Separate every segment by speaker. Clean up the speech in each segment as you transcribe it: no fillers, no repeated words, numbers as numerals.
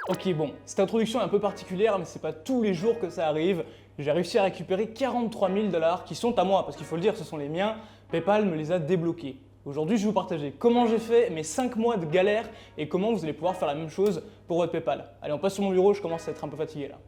Speaker 1: Ok, bon, cette introduction est un peu particulière, mais c'est pas tous les jours que ça arrive. J'ai réussi à récupérer 43 000 $ qui sont à moi, parce qu'il faut le dire, ce sont les miens. PayPal me les a débloqués. Aujourd'hui, je vais vous partager comment j'ai fait mes 5 mois de galère et comment vous allez pouvoir faire la même chose pour votre PayPal. Allez, on passe sur mon bureau, je commence à être un peu fatigué là.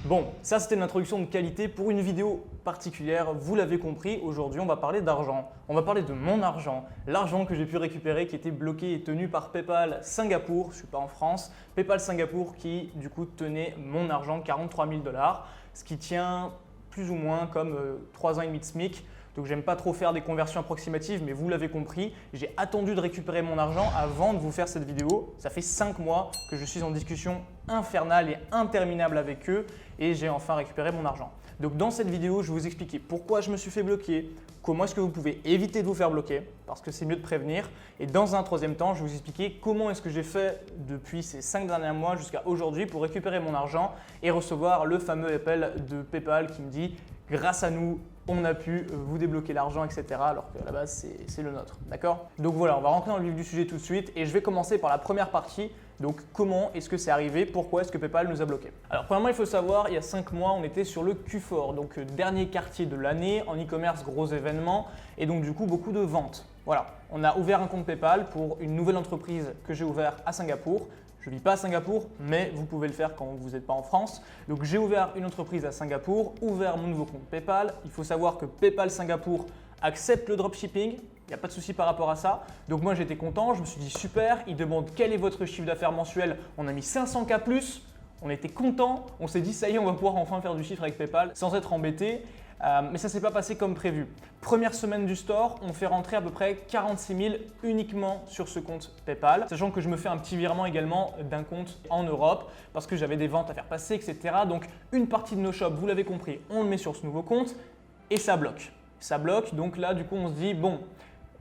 Speaker 1: Bon, ça c'était une introduction de qualité pour une vidéo particulière, vous l'avez compris, aujourd'hui on va parler d'argent. On va parler de mon argent, l'argent que j'ai pu récupérer qui était bloqué et tenu par PayPal Singapour, je ne suis pas en France, PayPal Singapour qui du coup tenait mon argent, 43 000 $, ce qui tient plus ou moins comme 3 ans et demi de SMIC. Donc j'aime pas trop faire des conversions approximatives, mais vous l'avez compris, j'ai attendu de récupérer mon argent avant de vous faire cette vidéo. Ça fait 5 mois que je suis en discussion infernale et interminable avec eux et j'ai enfin récupéré mon argent. Donc dans cette vidéo, je vais vous expliquer pourquoi je me suis fait bloquer, comment est-ce que vous pouvez éviter de vous faire bloquer, parce que c'est mieux de prévenir. Et dans un troisième temps, je vais vous expliquer comment est-ce que j'ai fait depuis ces 5 derniers mois jusqu'à aujourd'hui pour récupérer mon argent et recevoir le fameux appel de PayPal qui me dit « Grâce à nous, on a pu vous débloquer l'argent, etc. » alors qu'à la base, c'est le nôtre. D'accord? Donc voilà, on va rentrer dans le vif du sujet tout de suite et je vais commencer par la première partie. Donc comment est-ce que c'est arrivé? Pourquoi est-ce que PayPal nous a bloqués? Alors premièrement, il faut savoir, il y a 5 mois, on était sur le Q4, donc dernier quartier de l'année en e-commerce, gros événement et donc du coup beaucoup de ventes. Voilà, on a ouvert un compte PayPal pour une nouvelle entreprise que j'ai ouvert à Singapour. Je ne vis pas à Singapour, mais vous pouvez le faire quand vous n'êtes pas en France. Donc j'ai ouvert une entreprise à Singapour, ouvert mon nouveau compte PayPal. Il faut savoir que PayPal Singapour accepte le dropshipping. Il n'y a pas de souci par rapport à ça. Donc moi j'étais content, je me suis dit super, ils demandent quel est votre chiffre d'affaires mensuel. On a mis 500K plus, on était content, on s'est dit ça y est, on va pouvoir enfin faire du chiffre avec PayPal sans être embêté. Mais ça ne s'est pas passé comme prévu. Première semaine du store, on fait rentrer à peu près 46 000 uniquement sur ce compte PayPal, sachant que je me fais un petit virement également d'un compte en Europe parce que j'avais des ventes à faire passer, etc. Donc une partie de nos shops, vous l'avez compris, on le met sur ce nouveau compte et ça bloque. Ça bloque, donc là du coup on se dit bon,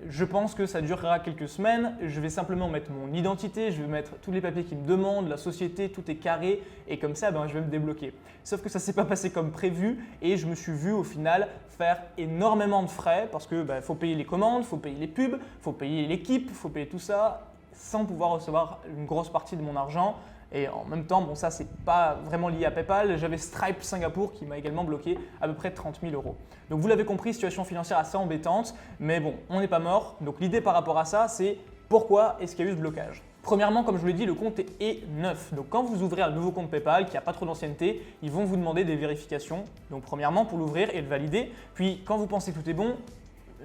Speaker 1: je pense que ça durera quelques semaines, je vais simplement mettre mon identité, je vais mettre tous les papiers qu'ils me demandent, la société, tout est carré et comme ça je vais me débloquer. Sauf que ça ne s'est pas passé comme prévu et je me suis vu au final faire énormément de frais parce que faut payer les commandes, il faut payer les pubs, il faut payer l'équipe, il faut payer tout ça sans pouvoir recevoir une grosse partie de mon argent. Et en même temps, bon ça c'est pas vraiment lié à PayPal, j'avais Stripe Singapour qui m'a également bloqué à peu près 30 000 €. Donc vous l'avez compris, situation financière assez embêtante, mais bon, on n'est pas mort. Donc l'idée par rapport à ça, c'est pourquoi est-ce qu'il y a eu ce blocage? Premièrement, comme je vous l'ai dit, le compte est neuf. Donc quand vous ouvrez un nouveau compte PayPal qui n'a pas trop d'ancienneté, ils vont vous demander des vérifications. Donc premièrement pour l'ouvrir et le valider. Puis quand vous pensez que tout est bon,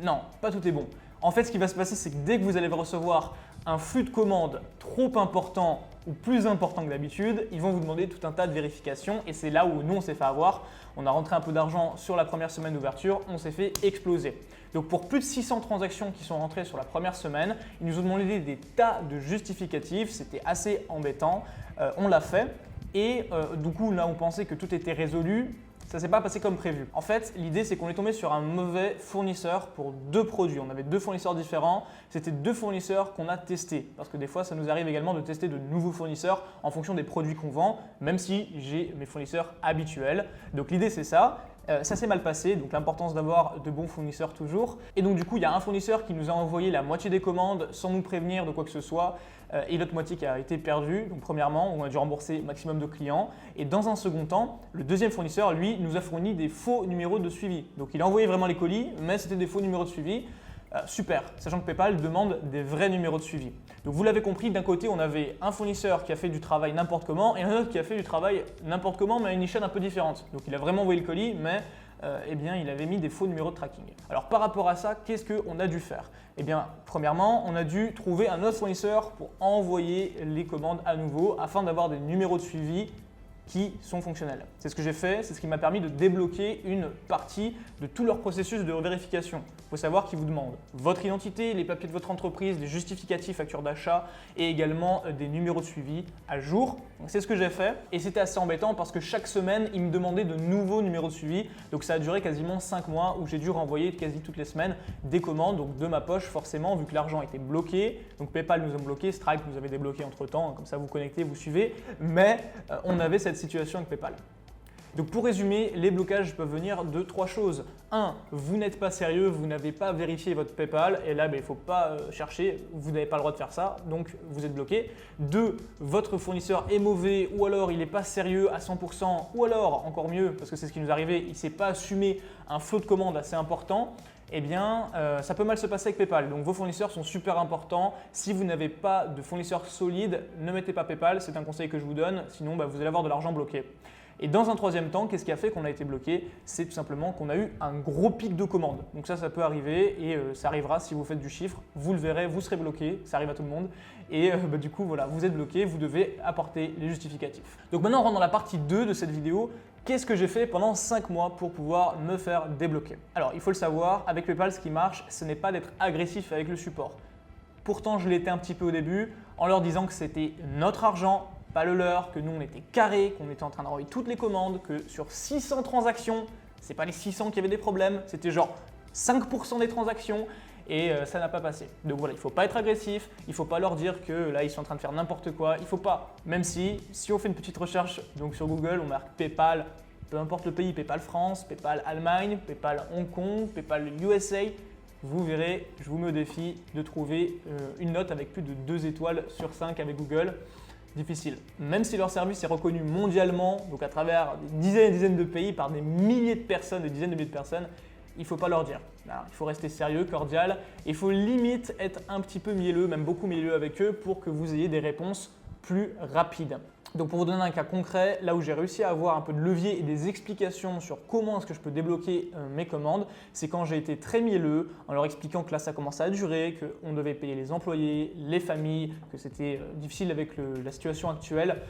Speaker 1: non, pas tout est bon. En fait, ce qui va se passer, c'est que dès que vous allez recevoir un flux de commandes trop important ou plus important que d'habitude, ils vont vous demander tout un tas de vérifications et c'est là où nous on s'est fait avoir. On a rentré un peu d'argent sur la première semaine d'ouverture, on s'est fait exploser. Donc pour plus de 600 transactions qui sont rentrées sur la première semaine, ils nous ont demandé des tas de justificatifs, c'était assez embêtant, on l'a fait et du coup là on pensait que tout était résolu. Ça ne s'est pas passé comme prévu. En fait, l'idée c'est qu'on est tombé sur un mauvais fournisseur pour 2 produits. On avait 2 fournisseurs différents. C'était 2 fournisseurs qu'on a testés. Parce que des fois, ça nous arrive également de tester de nouveaux fournisseurs en fonction des produits qu'on vend, même si j'ai mes fournisseurs habituels. Donc l'idée c'est ça. Ça s'est mal passé, donc l'importance d'avoir de bons fournisseurs toujours. Et donc du coup, il y a un fournisseur qui nous a envoyé la moitié des commandes sans nous prévenir de quoi que ce soit et l'autre moitié qui a été perdue. Donc premièrement, on a dû rembourser maximum de clients. Et dans un second temps, le deuxième fournisseur, lui, nous a fourni des faux numéros de suivi. Donc il a envoyé vraiment les colis, mais c'était des faux numéros de suivi. Super, sachant que PayPal demande des vrais numéros de suivi. Donc vous l'avez compris, d'un côté on avait un fournisseur qui a fait du travail n'importe comment et un autre qui a fait du travail n'importe comment mais à une échelle un peu différente. Donc il a vraiment envoyé le colis mais il avait mis des faux numéros de tracking. Alors par rapport à ça, qu'est-ce qu'on a dû faire? Eh bien premièrement, on a dû trouver un autre fournisseur pour envoyer les commandes à nouveau afin d'avoir des numéros de suivi qui sont fonctionnels. C'est ce que j'ai fait, c'est ce qui m'a permis de débloquer une partie de tout leur processus de vérification. Il faut savoir qu'ils vous demandent votre identité, les papiers de votre entreprise, les justificatifs, factures d'achat et également des numéros de suivi à jour. C'est ce que j'ai fait et c'était assez embêtant parce que chaque semaine, ils me demandaient de nouveaux numéros de suivi. Donc ça a duré quasiment 5 mois où j'ai dû renvoyer quasi toutes les semaines des commandes, donc de ma poche forcément vu que l'argent était bloqué. Donc PayPal nous a bloqué, Stripe nous avait débloqué entre temps, comme ça vous connectez, vous suivez, mais on avait cette situation avec PayPal. Donc pour résumer, les blocages peuvent venir de 3 choses. 1. Vous n'êtes pas sérieux, vous n'avez pas vérifié votre PayPal et là il ne faut pas chercher, vous n'avez pas le droit de faire ça, donc vous êtes bloqué. 2. Votre fournisseur est mauvais ou alors il n'est pas sérieux à 100% ou alors, encore mieux, parce que c'est ce qui nous est arrivé, il ne sait pas assumer un flot de commandes assez important. Eh bien, ça peut mal se passer avec PayPal. Donc vos fournisseurs sont super importants. Si vous n'avez pas de fournisseur solide, ne mettez pas PayPal, c'est un conseil que je vous donne, sinon vous allez avoir de l'argent bloqué. Et dans un troisième temps, qu'est-ce qui a fait qu'on a été bloqué? C'est tout simplement qu'on a eu un gros pic de commandes. Donc ça peut arriver et ça arrivera si vous faites du chiffre. Vous le verrez, vous serez bloqué, ça arrive à tout le monde. Et du coup, voilà, vous êtes bloqué, vous devez apporter les justificatifs. Donc maintenant, on rentre dans la partie 2 de cette vidéo. Qu'est-ce que j'ai fait pendant 5 mois pour pouvoir me faire débloquer? Alors, il faut le savoir, avec PayPal, ce qui marche, ce n'est pas d'être agressif avec le support. Pourtant, je l'étais un petit peu au début en leur disant que c'était notre argent, pas le leur, que nous on était carré, qu'on était en train d'envoyer toutes les commandes, que sur 600 transactions, c'est pas les 600 qui avaient des problèmes, c'était genre 5% des transactions et ça n'a pas passé. Donc voilà, il ne faut pas être agressif, il ne faut pas leur dire que là ils sont en train de faire n'importe quoi, il ne faut pas. Même si on fait une petite recherche donc sur Google, on marque PayPal, peu importe le pays, PayPal France, PayPal Allemagne, PayPal Hong Kong, PayPal USA, vous verrez, je vous mets au défi de trouver une note avec plus de 2 étoiles sur 5 avec Google. Difficile. Même si leur service est reconnu mondialement, donc à travers des dizaines et des dizaines de pays, par des milliers de personnes, des dizaines de milliers de personnes, il ne faut pas leur dire. Alors, il faut rester sérieux, cordial, et il faut limite être un petit peu mielleux, même beaucoup mielleux avec eux pour que vous ayez des réponses plus rapides. Donc pour vous donner un cas concret, là où j'ai réussi à avoir un peu de levier et des explications sur comment est-ce que je peux débloquer mes commandes, c'est quand j'ai été très mielleux en leur expliquant que là ça commençait à durer, qu'on devait payer les employés, les familles, que c'était difficile avec la situation actuelle,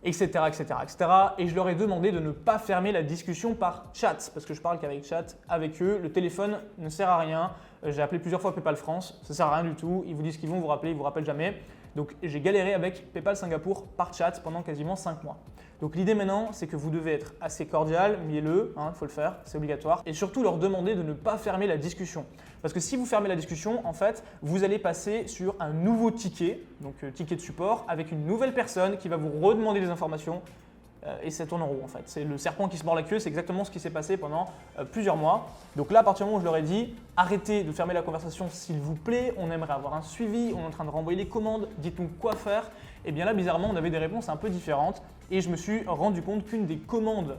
Speaker 1: etc., etc., etc. Et je leur ai demandé de ne pas fermer la discussion par chat, parce que je parle qu'avec chat, avec eux, le téléphone ne sert à rien. J'ai appelé plusieurs fois PayPal France, ça ne sert à rien du tout, ils vous disent qu'ils vont vous rappeler, ils ne vous rappellent jamais. Donc j'ai galéré avec PayPal Singapour par chat pendant quasiment 5 mois. Donc l'idée maintenant, c'est que vous devez être assez cordial, mielleux, il faut le faire, c'est obligatoire. Et surtout leur demander de ne pas fermer la discussion. Parce que si vous fermez la discussion, en fait, vous allez passer sur un nouveau ticket, donc ticket de support, avec une nouvelle personne qui va vous redemander des informations. Et ça tourne en rond en fait. C'est le serpent qui se mord la queue, c'est exactement ce qui s'est passé pendant plusieurs mois. Donc là, à partir du moment où je leur ai dit arrêtez de fermer la conversation s'il vous plaît, on aimerait avoir un suivi, on est en train de renvoyer les commandes, dites-nous quoi faire. Et bien là, bizarrement, on avait des réponses un peu différentes et je me suis rendu compte qu'une des commandes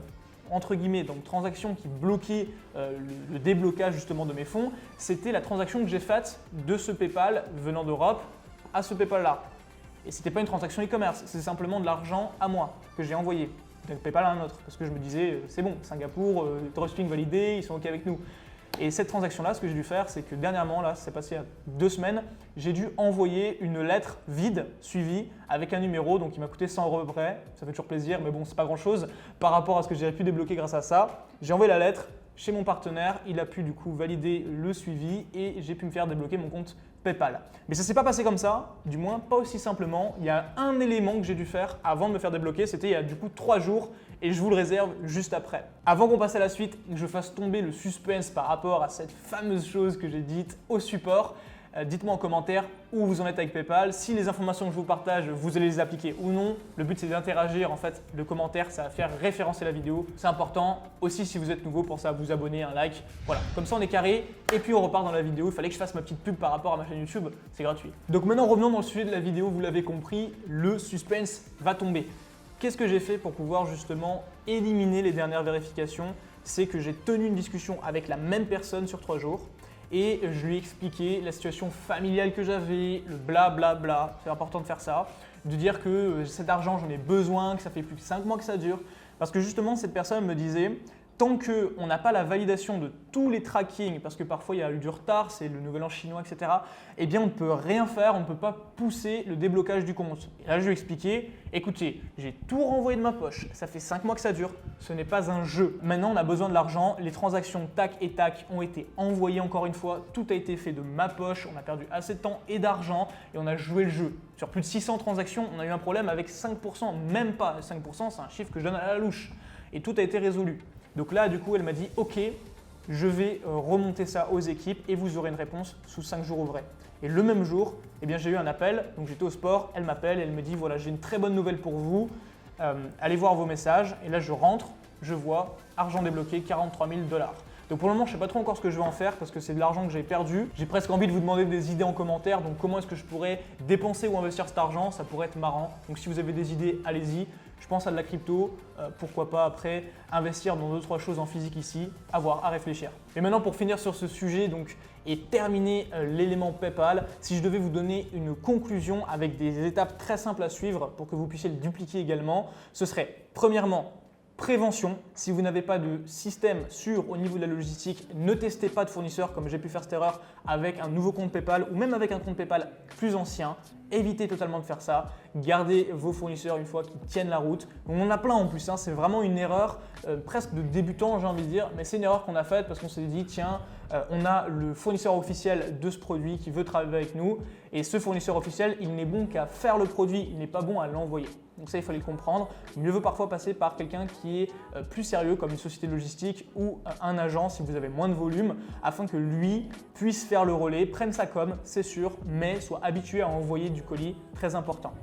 Speaker 1: entre guillemets, donc transaction qui bloquait le déblocage justement de mes fonds, c'était la transaction que j'ai faite de ce PayPal venant d'Europe à ce PayPal là. Et ce n'était pas une transaction e-commerce, c'est simplement de l'argent à moi que j'ai envoyé. Donc PayPal à un autre, parce que je me disais, c'est bon, Singapour, dropshipping validé, ils sont OK avec nous. Et cette transaction-là, ce que j'ai dû faire, c'est que dernièrement, là, ça s'est passé il y a 2 semaines, j'ai dû envoyer une lettre vide suivie avec un numéro, donc il m'a coûté 100 € à peu près. Ça fait toujours plaisir, mais bon, c'est pas grand-chose par rapport à ce que j'aurais pu débloquer grâce à ça. J'ai envoyé la lettre chez mon partenaire, il a pu du coup valider le suivi et j'ai pu me faire débloquer mon compte PayPal. Mais ça ne s'est pas passé comme ça, du moins pas aussi simplement. Il y a un élément que j'ai dû faire avant de me faire débloquer, c'était il y a du coup 3 jours et je vous le réserve juste après. Avant qu'on passe à la suite et que je fasse tomber le suspense par rapport à cette fameuse chose que j'ai dite au support, dites-moi en commentaire où vous en êtes avec PayPal. Si les informations que je vous partage, vous allez les appliquer ou non. Le but c'est d'interagir en fait. Le commentaire, ça va faire référencer la vidéo. C'est important. Aussi si vous êtes nouveau, pour ça, vous abonner, un like. Voilà, comme ça on est carré. Et puis on repart dans la vidéo. Il fallait que je fasse ma petite pub par rapport à ma chaîne YouTube. C'est gratuit. Donc maintenant revenons dans le sujet de la vidéo. Vous l'avez compris, le suspense va tomber. Qu'est-ce que j'ai fait pour pouvoir justement éliminer les dernières vérifications? C'est que j'ai tenu une discussion avec la même personne sur 3 jours. Et je lui ai expliqué la situation familiale que j'avais, le blablabla, c'est important de faire ça, de dire que cet argent j'en ai besoin, que ça fait plus de 5 mois que ça dure. Parce que justement cette personne me disait, tant qu'on n'a pas la validation de tous les trackings, parce que parfois il y a eu du retard, c'est le nouvel an chinois, etc., eh bien on ne peut rien faire, on ne peut pas pousser le déblocage du compte. Et là je lui ai expliqué, écoutez, j'ai tout renvoyé de ma poche, ça fait 5 mois que ça dure, ce n'est pas un jeu. Maintenant on a besoin de l'argent, les transactions tac et tac ont été envoyées encore une fois, tout a été fait de ma poche, on a perdu assez de temps et d'argent et on a joué le jeu. Sur plus de 600 transactions, on a eu un problème avec 5%, même pas 5%, c'est un chiffre que je donne à la louche. Et tout a été résolu. Donc là, du coup, elle m'a dit « Ok, je vais remonter ça aux équipes et vous aurez une réponse sous 5 jours ouvrés. » Et le même jour, eh bien, j'ai eu un appel, donc j'étais au sport, elle m'appelle et elle me dit « Voilà, j'ai une très bonne nouvelle pour vous, allez voir vos messages. » Et là, je rentre, je vois argent débloqué 43 000 $. Donc pour le moment, je ne sais pas trop encore ce que je vais en faire parce que c'est de l'argent que j'ai perdu. J'ai presque envie de vous demander des idées en commentaire. Donc comment est-ce que je pourrais dépenser ou investir cet argent? Ça pourrait être marrant. Donc si vous avez des idées, allez-y. Je pense à de la crypto. Pourquoi pas après investir dans 2-3 choses en physique ici. À voir, à réfléchir. Et maintenant pour finir sur ce sujet et terminer l'élément PayPal, si je devais vous donner une conclusion avec des étapes très simples à suivre pour que vous puissiez le dupliquer également, ce serait premièrement, prévention, si vous n'avez pas de système sûr au niveau de la logistique, ne testez pas de fournisseur comme j'ai pu faire cette erreur avec un nouveau compte PayPal ou même avec un compte PayPal plus ancien. Évitez totalement de faire ça. Gardez vos fournisseurs une fois qu'ils tiennent la route. On en a plein en plus, hein. C'est vraiment une erreur presque de débutant, j'ai envie de dire, mais c'est une erreur qu'on a faite parce qu'on s'est dit tiens, on a le fournisseur officiel de ce produit qui veut travailler avec nous et ce fournisseur officiel, il n'est bon qu'à faire le produit, il n'est pas bon à l'envoyer. Donc ça, il fallait le comprendre. Mieux vaut parfois passer par quelqu'un qui est plus sérieux comme une société logistique ou un agent si vous avez moins de volume afin que lui puisse faire le relais, prenne sa com, c'est sûr, mais soit habitué à envoyer du colis, très important.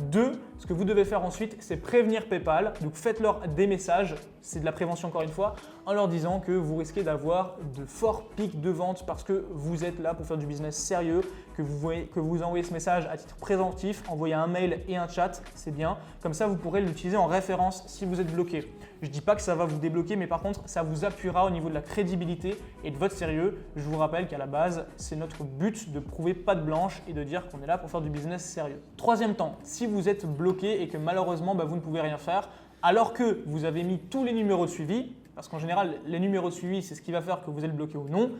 Speaker 1: 2, ce que vous devez faire ensuite, c'est prévenir PayPal. Donc faites-leur des messages, c'est de la prévention encore une fois, en leur disant que vous risquez d'avoir de forts pics de vente parce que vous êtes là pour faire du business sérieux, que vous envoyez ce message à titre préventif, envoyez un mail et un chat, c'est bien. Comme ça, vous pourrez l'utiliser en référence si vous êtes bloqué. Je ne dis pas que ça va vous débloquer, mais par contre, ça vous appuiera au niveau de la crédibilité et de votre sérieux. Je vous rappelle qu'à la base, c'est notre but de prouver patte blanche et de dire qu'on est là pour faire du business sérieux. Troisième temps, si vous êtes bloqué et que malheureusement, vous ne pouvez rien faire, alors que vous avez mis tous les numéros de suivi, parce qu'en général, les numéros de suivi, c'est ce qui va faire que vous êtes bloqué ou non,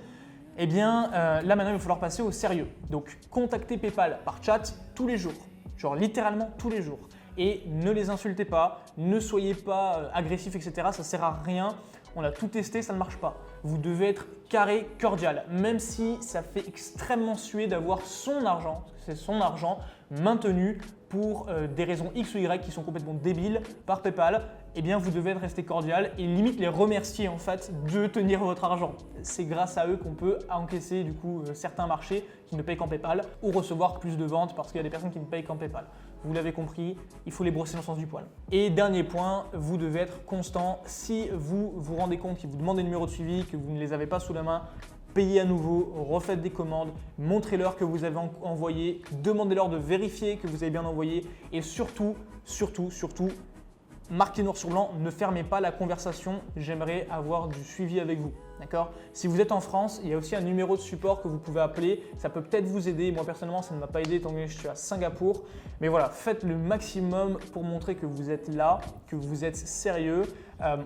Speaker 1: eh bien là maintenant, il va falloir passer au sérieux. Donc, contactez PayPal par chat tous les jours, genre littéralement tous les jours. Et ne les insultez pas, ne soyez pas agressifs, etc. Ça ne sert à rien. On a tout testé, ça ne marche pas. Vous devez être carré, cordial, même si ça fait extrêmement suer d'avoir son argent, c'est son argent maintenu pour des raisons X ou Y qui sont complètement débiles par PayPal. Eh bien, vous devez rester cordial et limite les remercier en fait de tenir votre argent. C'est grâce à eux qu'on peut encaisser du coup certains marchés qui ne payent qu'en PayPal ou recevoir plus de ventes parce qu'il y a des personnes qui ne payent qu'en PayPal. Vous l'avez compris, il faut les brosser dans le sens du poil. Et dernier point, vous devez être constant. Si vous vous rendez compte qu'ils vous demandent des numéros de suivi, que vous ne les avez pas sous la main, payez à nouveau, refaites des commandes, montrez-leur que vous avez envoyé, demandez-leur de vérifier que vous avez bien envoyé et surtout, marquez noir sur blanc, ne fermez pas la conversation, j'aimerais avoir du suivi avec vous. D'accord? Si vous êtes en France, il y a aussi un numéro de support que vous pouvez appeler. Ça peut peut-être vous aider. Moi, personnellement, ça ne m'a pas aidé étant donné que je suis à Singapour. Mais voilà, faites le maximum pour montrer que vous êtes là, que vous êtes sérieux.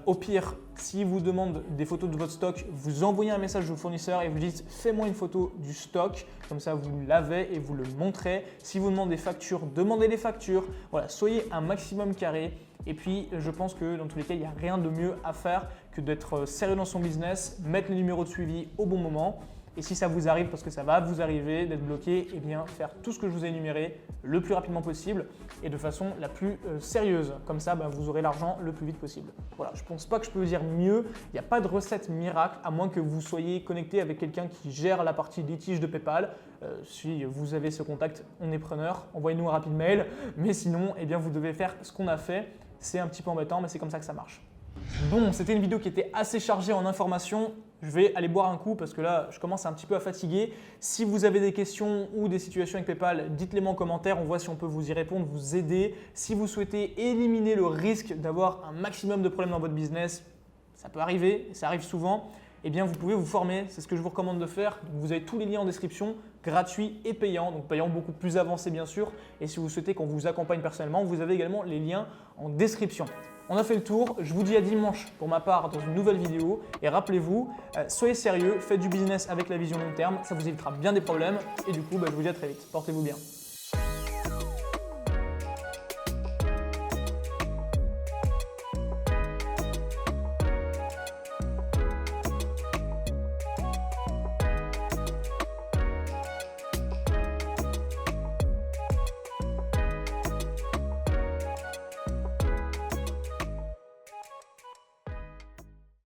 Speaker 1: Au pire, s'ils vous demandent des photos de votre stock, vous envoyez un message au fournisseur et vous dites « fais-moi une photo du stock ». Comme ça, vous l'avez et vous le montrez. Si vous demandez des factures, demandez les factures. Voilà, soyez un maximum carré. Et puis, je pense que dans tous les cas, il n'y a rien de mieux à faire que d'être sérieux dans son business, mettre les numéros de suivi au bon moment. Et si ça vous arrive, parce que ça va vous arriver d'être bloqué, eh bien faire tout ce que je vous ai énuméré le plus rapidement possible et de façon la plus sérieuse. Comme ça, vous aurez l'argent le plus vite possible. Voilà, je ne pense pas que je peux vous dire mieux. Il n'y a pas de recette miracle, à moins que vous soyez connecté avec quelqu'un qui gère la partie litige de PayPal. Si vous avez ce contact, on est preneur. Envoyez-nous un rapide mail. Mais sinon, eh bien, vous devez faire ce qu'on a fait. C'est un petit peu embêtant, mais c'est comme ça que ça marche. Bon, c'était une vidéo qui était assez chargée en informations. Je vais aller boire un coup parce que là, je commence un petit peu à fatiguer. Si vous avez des questions ou des situations avec PayPal, dites-les-moi en commentaire. On voit si on peut vous y répondre, vous aider. Si vous souhaitez éliminer le risque d'avoir un maximum de problèmes dans votre business, ça peut arriver, ça arrive souvent, eh bien, vous pouvez vous former. C'est ce que je vous recommande de faire. Donc, vous avez tous les liens en description, gratuits et payants. Donc, payants beaucoup plus avancés, bien sûr. Et si vous souhaitez qu'on vous accompagne personnellement, vous avez également les liens en description. On a fait le tour. Je vous dis à dimanche pour ma part dans une nouvelle vidéo. Et rappelez-vous, soyez sérieux, faites du business avec la vision long terme. Ça vous évitera bien des problèmes. Et du coup, je vous dis à très vite. Portez-vous bien.